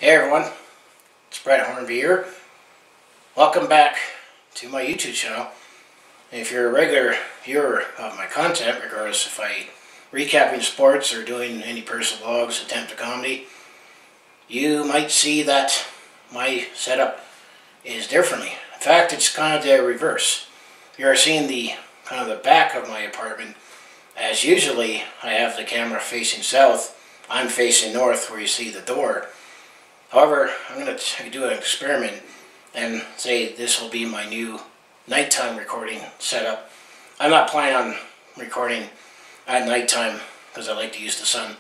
Hey everyone, it's Brett Hornby here. Welcome back to my YouTube channel. If you're a regular viewer of my content, regardless if I recapping sports or doing any personal vlogs, attempt to comedy, you might see that my setup is differently. In fact, it's kind of the reverse. You're seeing the kind of the back of my apartment, as usually I have the camera facing south. I'm facing north where you see the door. However, I'm going to do an experiment and say this will be my new nighttime recording setup. I'm not planning on recording at nighttime because I like to use the sun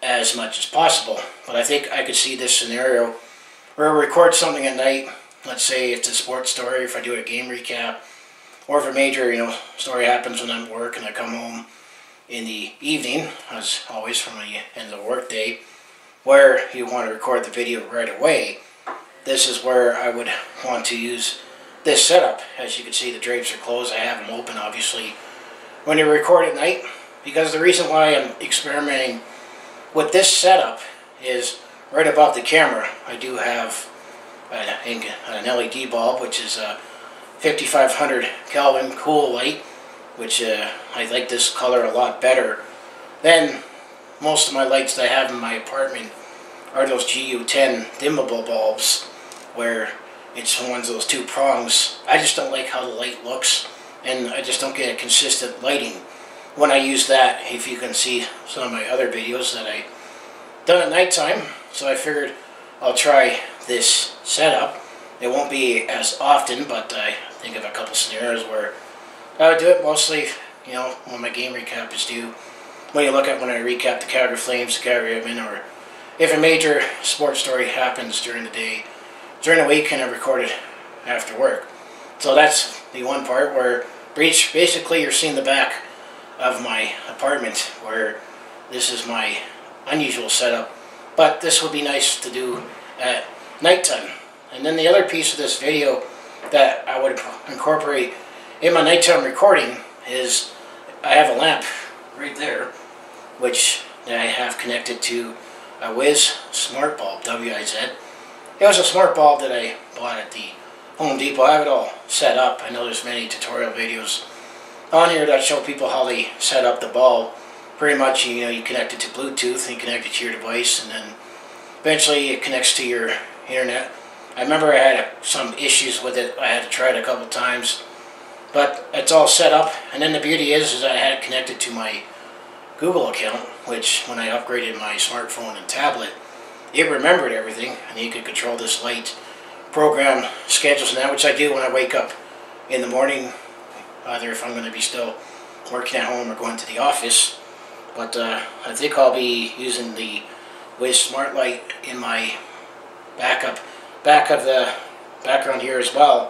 as much as possible. But I think I could see this scenario where I record something at night. Let's say it's a sports story, if I do a game recap, or if a major story happens when I'm at work and I come home in the evening, as always from the end of the work day, where you want to record the video right away. This is where I would want to use this setup. As you can see, the drapes are closed. I have them open, obviously, when you record at night, because the reason why I'm experimenting with this setup is right above the camera I do have an LED bulb, which is a 5500 Kelvin cool light, which I like this color a lot better than most of my lights that I have in my apartment are those GU10 dimmable bulbs, where it's ones of those two prongs. I just don't like how the light looks, and I just don't get a consistent lighting when I use that. If you can see some of my other videos that I done at nighttime, so I figured I'll try this setup. It won't be as often, but I think of a couple scenarios where I would do it mostly, when my game recap is due. When you look at when I recap the Calgary Flames, the Calgary Flames, or if a major sports story happens during the day, during the week, and I record it after work. So that's the one part where basically you're seeing the back of my apartment, where this is my unusual setup. But this would be nice to do at nighttime. And then the other piece of this video that I would incorporate in my nighttime recording is I have a lamp right there, which I have connected to a Wiz Smart Bulb, W-I-Z. It was a smart bulb that I bought at the Home Depot. I have it all set up. I know there's many tutorial videos on here that show people how they set up the bulb. Pretty much, you connect it to Bluetooth and you connect it to your device, and then eventually it connects to your internet. I remember I had some issues with it. I had to try it a couple times, but it's all set up. And then the beauty is I had it connected to my Google account, which when I upgraded my smartphone and tablet, it remembered everything, and you could control this light, program schedules and that, which I do when I wake up in the morning, either if I'm going to be still working at home or going to the office. But I think I'll be using the Wiz Smart Light in my back of the background here as well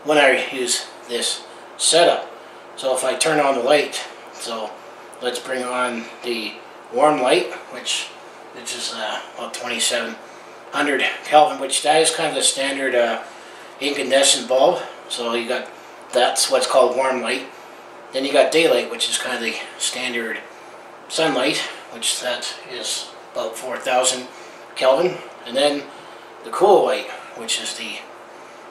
when I use this setup. So if I turn on the light, so let's bring on the warm light, which is about 2700 Kelvin, which that is kind of the standard incandescent bulb. So you got, that's what's called warm light. Then you got daylight, which is kind of the standard sunlight, which that is about 4000 Kelvin. And then the cool light, which is the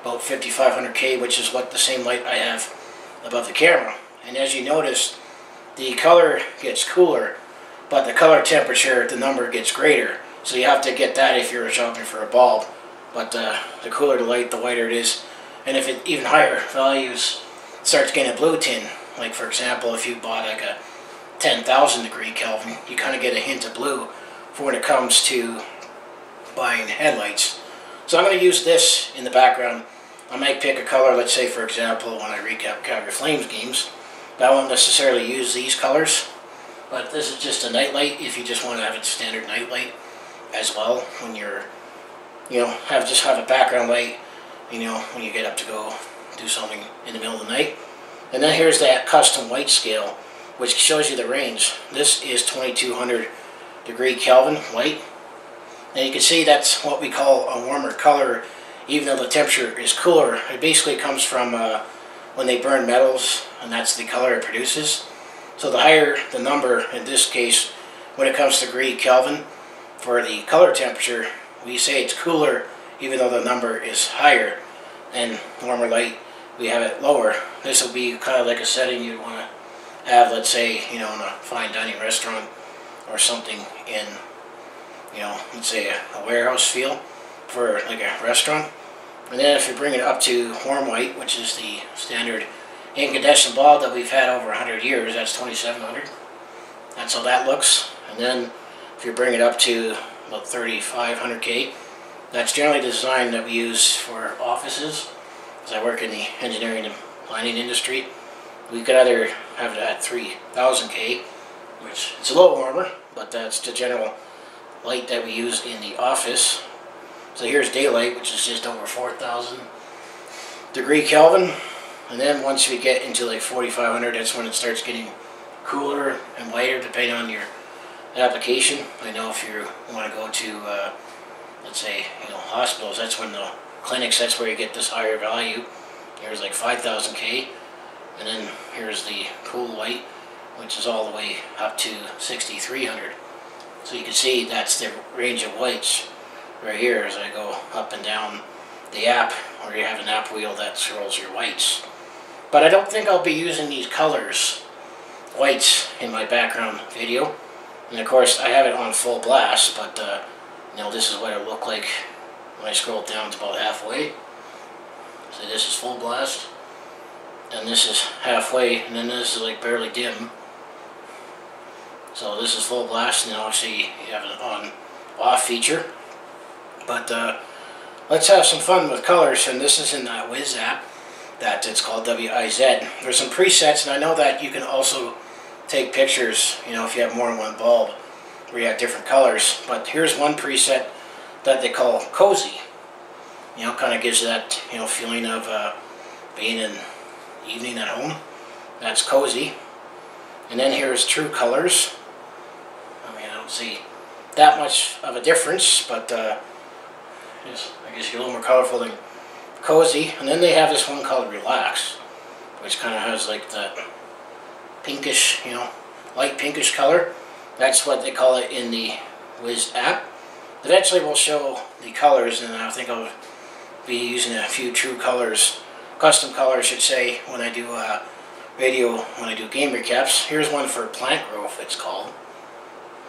about 5500 K, which is what the same light I have above the camera. And as you notice, the color gets cooler, but the color temperature, the number gets greater. So you have to get that if you're shopping for a bulb. But the cooler the light, the whiter it is. And if it even higher values starts getting a blue tint, like for example, if you bought like a 10,000 degree Kelvin, you kind of get a hint of blue for when it comes to buying headlights. So I'm going to use this in the background. I might pick a color, let's say for example, when I recap Calgary Flames games. I won't necessarily use these colors, but this is just a night light if you just want to have a standard night light as well when you're, just have a background light, when you get up to go do something in the middle of the night. And then here's that custom light scale, which shows you the range. This is 2200 degree Kelvin light. And you can see that's what we call a warmer color, even though the temperature is cooler. It basically comes from when they burn metals, and that's the color it produces. So the higher the number, in this case, when it comes to degree Kelvin, for the color temperature, we say it's cooler even though the number is higher, and warmer light we have it lower. This will be kind of like a setting you'd want to have, let's say, you know, in a fine dining restaurant or something in, you know, let's say a warehouse feel for like a restaurant. And then if you bring it up to warm white, which is the standard incandescent bulb that we've had over 100 years, that's 2700. That's how that looks. And then if you bring it up to about 3500K, that's generally the design that we use for offices. As I work in the engineering and planning industry, we could either have it at 3000K, which it's a little warmer, but that's the general light that we use in the office. So here's daylight, which is just over 4000 degree Kelvin. And then once we get into like 4500, that's when it starts getting cooler and lighter depending on your application. I know if you want to go to, let's say, you know, hospitals, that's when the clinics, that's where you get this higher value. Here's like 5000K. And then here's the cool white, which is all the way up to 6300. So you can see that's the range of whites right here as I go up and down the app, or you have an app wheel that scrolls your whites. But I don't think I'll be using these colors, whites, in my background video. And of course I have it on full blast, but you know, this is what it looked like when I scroll down to about halfway. So this is full blast, and this is halfway, and then this is like barely dim. So this is full blast, and then obviously you have an on-off feature. But let's have some fun with colors, and this is in that Wiz app that it's called WIZ. There's some presets, and I know that you can also take pictures, you know, if you have more than one bulb where you have different colors. But here's one preset that they call cozy. You know, kind of gives you that, you know, feeling of being in evening at home. That's cozy. And then here's true colors. I mean, I don't see that much of a difference, but I guess you're a little more colorful than cozy. And then they have this one called relax, which kind of has like that pinkish, you know, light pinkish color. That's what they call it in the Wiz app. Eventually we'll show the colors, and I think I'll be using a few true colors, custom colors I should say, when I do a video, when I do game recaps. Here's one for plant growth, it's called.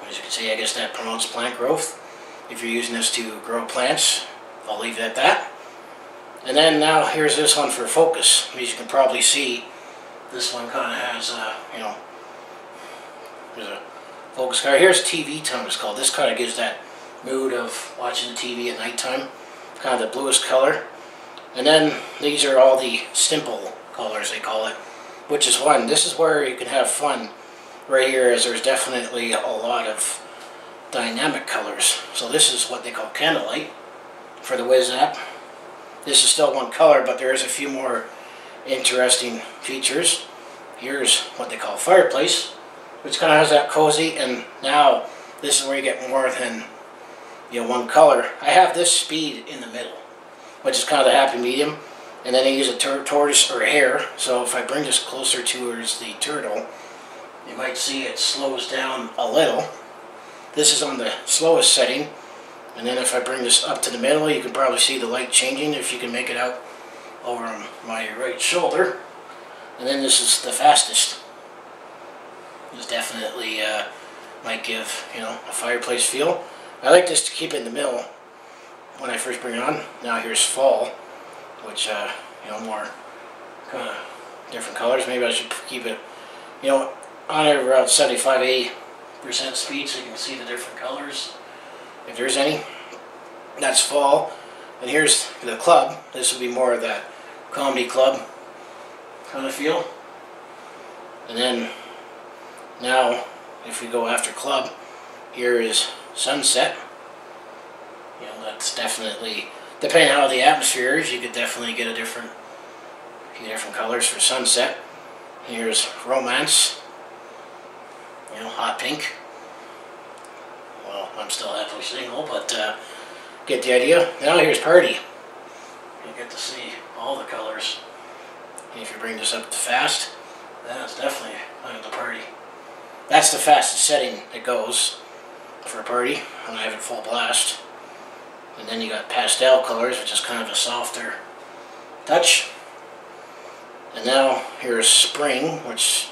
As you can see, I guess that promotes plant growth. If you're using this to grow plants, I'll leave it at that. And then now here's this one for focus. As you can probably see, this one kind of has, you know, there's a focus color. Here's TV tone, it's called. This kind of gives that mood of watching the TV at nighttime, kind of the bluest color. And then these are all the simple colors, they call it, which is one. This is where you can have fun right here, as there's definitely a lot of dynamic colors. So this is what they call Candlelight for the Wiz app. This is still one color, but there is a few more interesting features. Here's what they call Fireplace, which kind of has that cozy, and now this is where you get more than, you know, one color. I have this speed in the middle, which is kind of the happy medium, and then I use a tortoise or a hare. So if I bring this closer towards the turtle, you might see it slows down a little. This is on the slowest setting, and then if I bring this up to the middle, you can probably see the light changing if you can make it out over my right shoulder. And then this is the fastest. This definitely might give, you know, a fireplace feel. I like this to keep it in the middle when I first bring it on. Now here's fall, which you know, more kind of different colors. Maybe I should keep it, you know, on around 75-80% speed so you can see the different colors, if there's any. That's fall. And here's the club. This will be more of that comedy club kind of feel. And then now if we go after club, here is sunset. You know, that's definitely, depending on how the atmosphere is, you could definitely get a few different colors for sunset. Here's romance. You know, hot pink. Well, I'm still happily single, but get the idea. Now here's party. You get to see all the colors. And if you bring this up to fast, then it's definitely the party. That's the fastest setting it goes for a party, and I have it full blast. And then you got pastel colors, which is kind of a softer touch. And now here's spring, which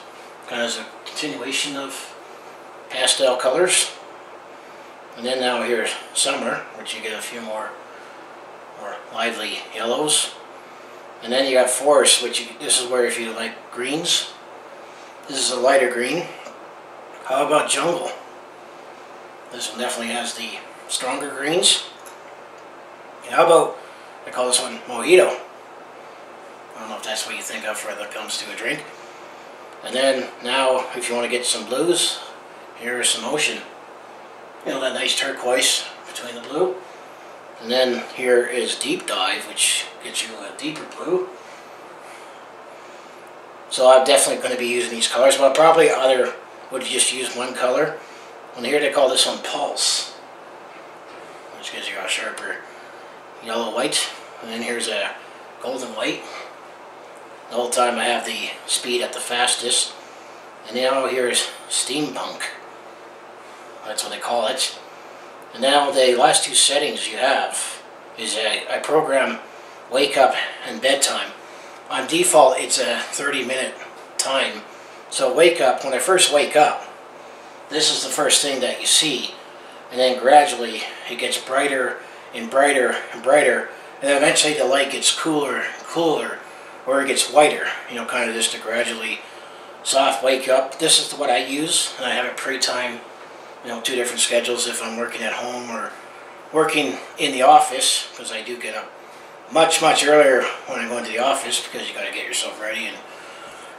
kind of is a continuation of pastel colors. And then now here's summer, which you get a few more lively yellows. And then you got forest, which this is where if you like greens, this is a lighter green. How about jungle? This one definitely has the stronger greens. And how about, I call this one mojito. I don't know if that's what you think of when it comes to a drink. And then now, if you want to get some blues, here's some ocean. You know, that nice turquoise between the blue. And then here is deep dive, which gets you a deeper blue. So I'm definitely going to be using these colors, but probably either would just use one color. And here they call this one pulse, which gives you a sharper yellow white. And then here's a golden white. The whole time I have the speed at the fastest. And now here's steampunk. That's what they call it. And now the last two settings you have is I program wake up and bedtime. On default it's a 30-minute time. So wake up, when I first wake up, this is the first thing that you see. And then gradually it gets brighter and brighter and brighter. And then eventually the light gets cooler and cooler, or it gets whiter. You know, kind of just to gradually soft wake up. This is what I use, and I have it pre-time. You know, two different schedules if I'm working at home or working in the office, because I do get up much earlier when I go into the office, because you got to get yourself ready and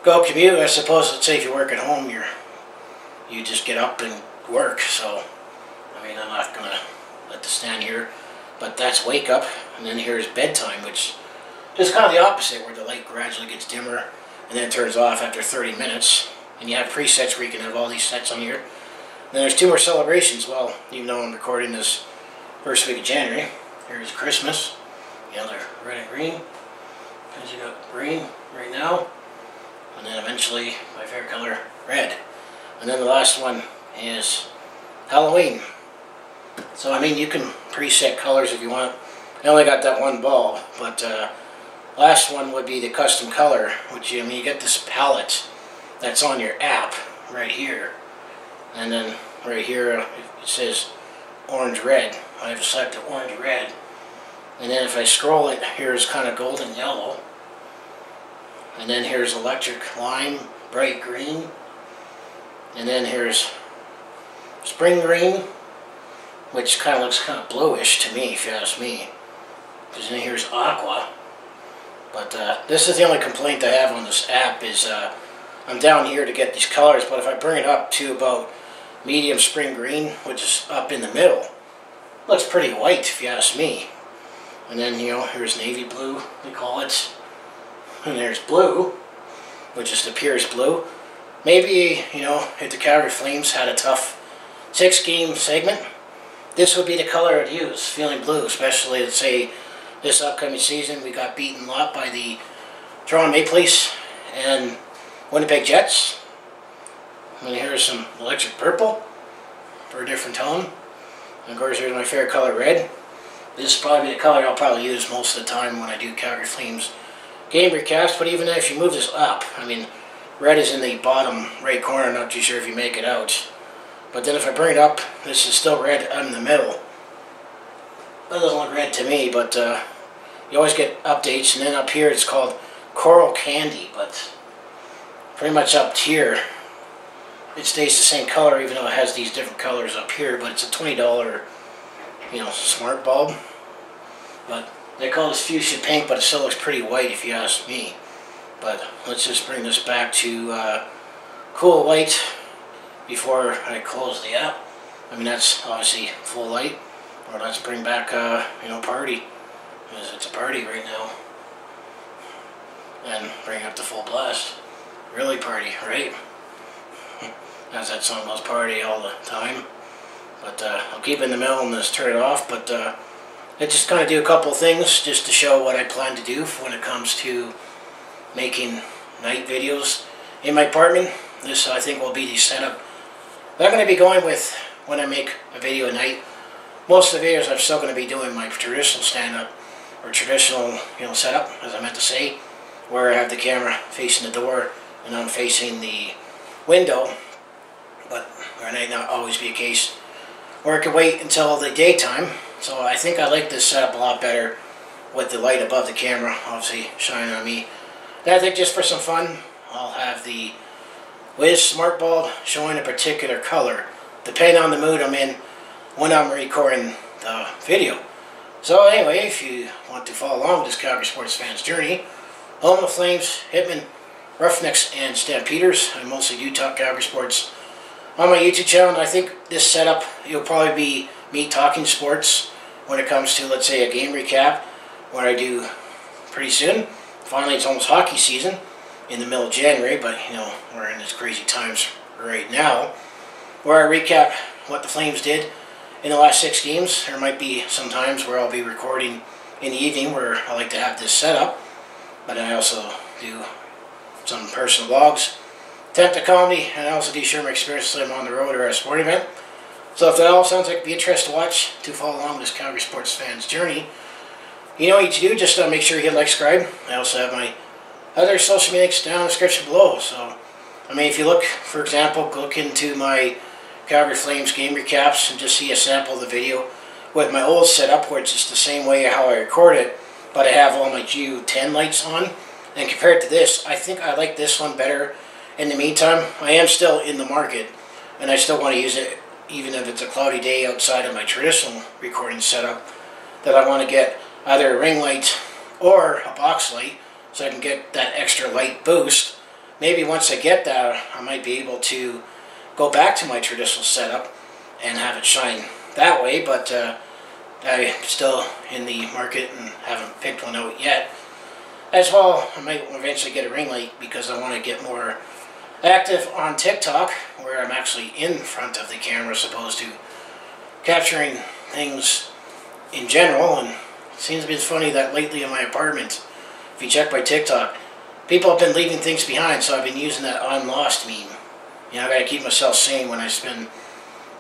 go commute. I suppose, let's say if you work at home, you just get up and work. So I mean, I'm not gonna let this stand here, but that's wake up. And then here's bedtime, which is kind of the opposite, where the light gradually gets dimmer and then it turns off after 30 minutes. And you have presets where you can have all these sets on here. Then there's two more celebrations. Well, even though I'm recording this first week of January, here's Christmas. Yellow, red, and green. Because you got green right now. And then eventually, my favorite color, red. And then the last one is Halloween. So, I mean, you can preset colors if you want. I only got that one bulb, but last one would be the custom color, which, I mean, you get this palette that's on your app right here. And then right here it says orange red. I have selected orange red. And then if I scroll it, here's kind of golden yellow. And then here's electric lime, bright green. And then here's spring green, which kind of looks kind of bluish to me, if you ask me. Because then here's aqua. But this is the only complaint I have on this app is I'm down here to get these colors, but if I bring it up to about medium spring green, which is up in the middle, looks pretty white if you ask me. And then, you know, here's navy blue, they call it. And there's blue, which just appears blue. Maybe, you know, if the Calgary Flames had a tough 6-game segment, this would be the color I'd use, feeling blue, especially, let's say, this upcoming season. We got beaten a lot by the Toronto Maple Leafs and Winnipeg Jets. And here's some electric purple for a different tone. And of course, here's my favorite color, red. This is probably the color I'll probably use most of the time when I do Calgary Flames game recast. But even if you move this up, I mean, red is in the bottom right corner. Not too sure if you make it out. But then if I bring it up, this is still red in the middle. That doesn't look red to me, but you always get updates. And then up here it's called Coral Candy, but pretty much up here it stays the same color, even though it has these different colors up here. But it's a $20, you know, smart bulb. But they call this fuchsia pink, but it still looks pretty white if you ask me. But let's just bring this back to cool white before I close the app. I mean, that's obviously full light. Or let's bring back, you know, party. Because it's a party right now. And bring up the full blast. Really party, right? As that song goes, party all the time. But I'll keep it in the middle and just turn it off. But I just kind of do a couple things just to show what I plan to do when it comes to making night videos in my apartment. This, I think, will be the setup that I'm going to be going with when I make a video at night. most of the videos I'm still going to be doing my traditional stand-up, or traditional, setup, as I meant to say, where I have the camera facing the door and I'm facing the window. But there might not always be a case where I could wait until the daytime. So I think I like this setup a lot better with the light above the camera, obviously shining on me. And I think just for some fun, I'll have the Wiz Smart Bulb showing a particular color, depending on the mood I'm in when I'm recording the video. So anyway, if you want to follow along with this Calgary sports fan's journey, home of Flames, Hitmen, Roughnecks, and Stampeders, I mostly do talk Calgary sports on my YouTube channel, and I think this setup, it'll probably be me talking sports when it comes to, let's say, a game recap, what I do pretty soon. Finally, it's almost hockey season in the middle of January, but, we're in these crazy times right now, where I recap what the Flames did in the last 6 games. There might be some times where I'll be recording in the evening where I like to have this set up, but I also do some personal vlogs, attempt to comedy, and I also do share my experiences when I'm on the road or at a sporting event. So if that all sounds like it'd be interesting to watch, to follow along with this Calgary sports fan's journey, you know what you do, just make sure you hit like, subscribe. I also have my other social media links down in the description below. So, if you look, for example, look into my Calgary Flames game recaps and just see a sample of the video with my old setup, where it's just the same way how I record it, but I have all my Q10 lights on. And compared to this, I think I like this one better. In the meantime, I am still in the market, and I still want to use it even if it's a cloudy day outside of my traditional recording setup, that I want to get either a ring light or a box light so I can get that extra light boost. Maybe once I get that, I might be able to go back to my traditional setup and have it shine that way, but I'm still in the market and haven't picked one out yet. As well, I might eventually get a ring light because I want to get more active on TikTok, where I'm actually in front of the camera as opposed to capturing things in general. And it seems to be funny that lately in my apartment, if you check my TikTok, people have been leaving things behind, so I've been using that I'm lost meme. I gotta keep myself sane when I spend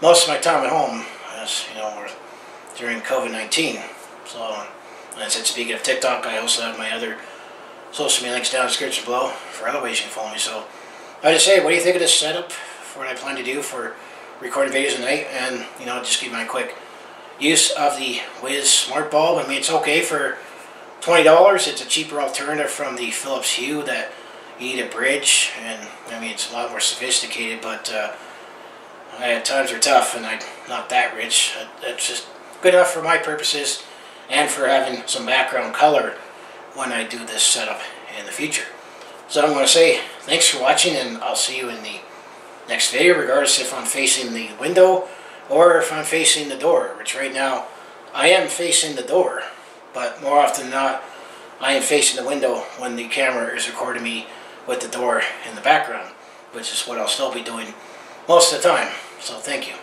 most of my time at home, as during COVID-19. So, as I said, speaking of TikTok, I also have my other social media links down in the description below for other ways you can follow me. So, I just say, what do you think of this setup for what I plan to do for recording videos at night? And, just give my quick use of the Wiz Smart Bulb. It's okay for $20. It's a cheaper alternative from the Philips Hue that you need a bridge, and it's a lot more sophisticated, but times are tough and I'm not that rich. That's just good enough for my purposes and for having some background color when I do this setup in the future. So I'm going to say thanks for watching, and I'll see you in the next video, regardless if I'm facing the window or if I'm facing the door, which right now I am facing the door, but more often than not I am facing the window when the camera is recording me with the door in the background, which is what I'll still be doing most of the time. So thank you.